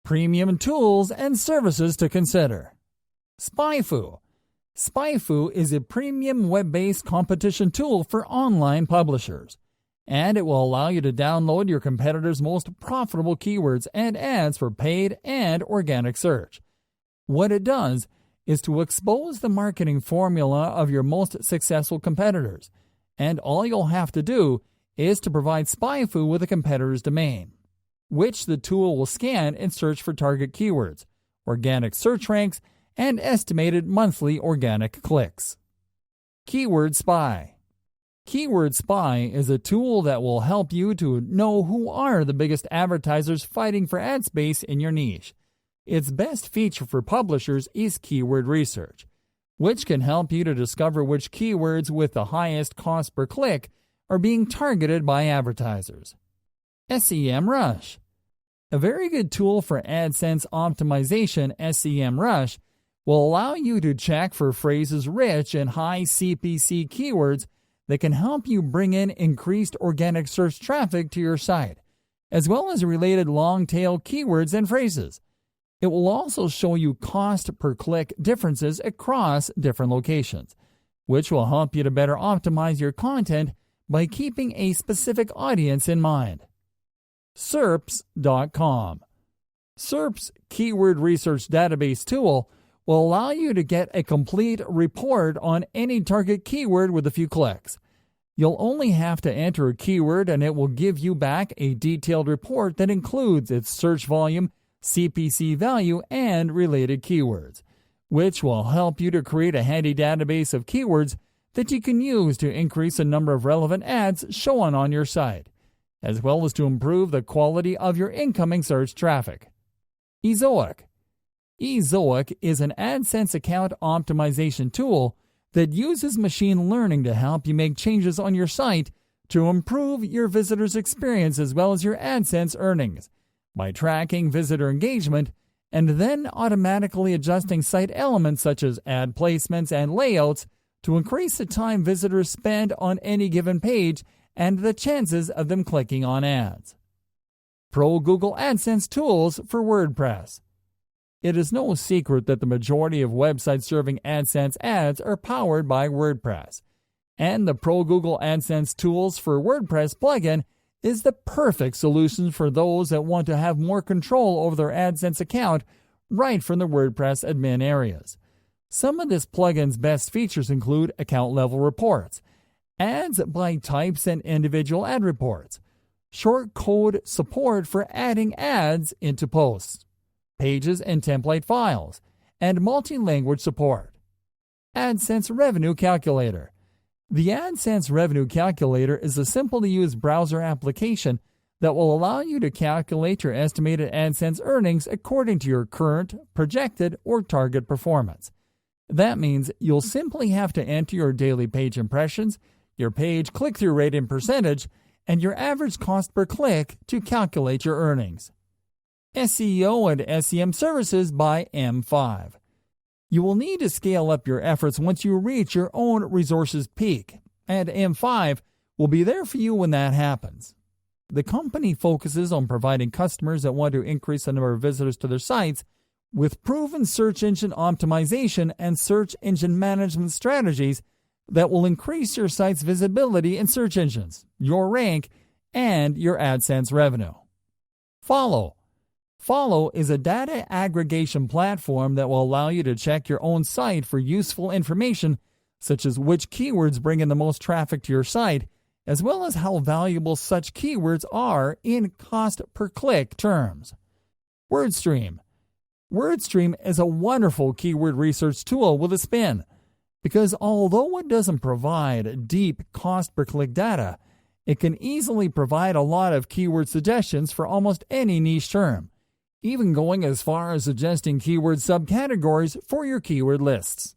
Premium tools and services to consider. Spyfu. Spyfu is a premium web-based competition tool for online publishers, and it will allow you to download your competitors' most profitable keywords and ads for paid and organic search. What it does is to expose the marketing formula of your most successful competitors, and all you'll have to do is to provide Spyfu with a competitor's domain, which the tool will scan and search for target keywords, organic search ranks, and estimated monthly organic clicks. Keyword Spy. Keyword Spy is a tool that will help you to know who are the biggest advertisers fighting for ad space in your niche. Its best feature for publishers is keyword research, which can help you to discover which keywords with the highest cost per click are being targeted by advertisers. SEMRush. A very good tool for AdSense optimization, SEMRush, will allow you to check for phrases rich in high CPC keywords that can help you bring in increased organic search traffic to your site, as well as related long-tail keywords and phrases. It will also show you cost per click differences across different locations, which will help you to better optimize your content by keeping a specific audience in mind. SERPs.com. SERPs Keyword Research Database Tool will allow you to get a complete report on any target keyword with a few clicks. You'll only have to enter a keyword and it will give you back a detailed report that includes its search volume, CPC value, and related keywords, which will help you to create a handy database of keywords that you can use to increase the number of relevant ads shown on your site, as well as to improve the quality of your incoming search traffic. Izoric. Izoric is an AdSense account optimization tool that uses machine learning to help you make changes on your site to improve your visitors' experience as well as your AdSense earnings by tracking visitor engagement and then automatically adjusting site elements such as ad placements and layouts to increase the time visitors spend on any given page and the chances of them clicking on ads. Pro Google AdSense tools for WordPress. It is no secret that the majority of websites serving AdSense ads are powered by WordPress, and the Pro Google AdSense tools for WordPress plugin is the perfect solution for those that want to have more control over their AdSense account right from the WordPress admin areas. Some of this plugin's best features include account-level reports, ads by types and individual ad reports, short code support for adding ads into posts, pages and template files, and multi-language support. AdSense Revenue Calculator. The AdSense Revenue Calculator is a simple-to-use browser application that will allow you to calculate your estimated AdSense earnings according to your current, projected, or target performance. That means you'll simply have to enter your daily page impressions, your page click-through rate in percentage, and your average cost per click to calculate your earnings. SEO and SEM Services by M5. You will need to scale up your efforts once you reach your own resources peak, and M5 will be there for you when that happens. The company focuses on providing customers that want to increase the number of visitors to their sites with proven search engine optimization and search engine management strategies that will increase your site's visibility in search engines, your rank, and your AdSense revenue. Follow. Follow is a data aggregation platform that will allow you to check your own site for useful information such as which keywords bring in the most traffic to your site, as well as how valuable such keywords are in cost per click terms. Wordstream. Wordstream is a wonderful keyword research tool with a spin, because although it doesn't provide deep cost per click data, it can easily provide a lot of keyword suggestions for almost any niche term, even going as far as suggesting keyword subcategories for your keyword lists.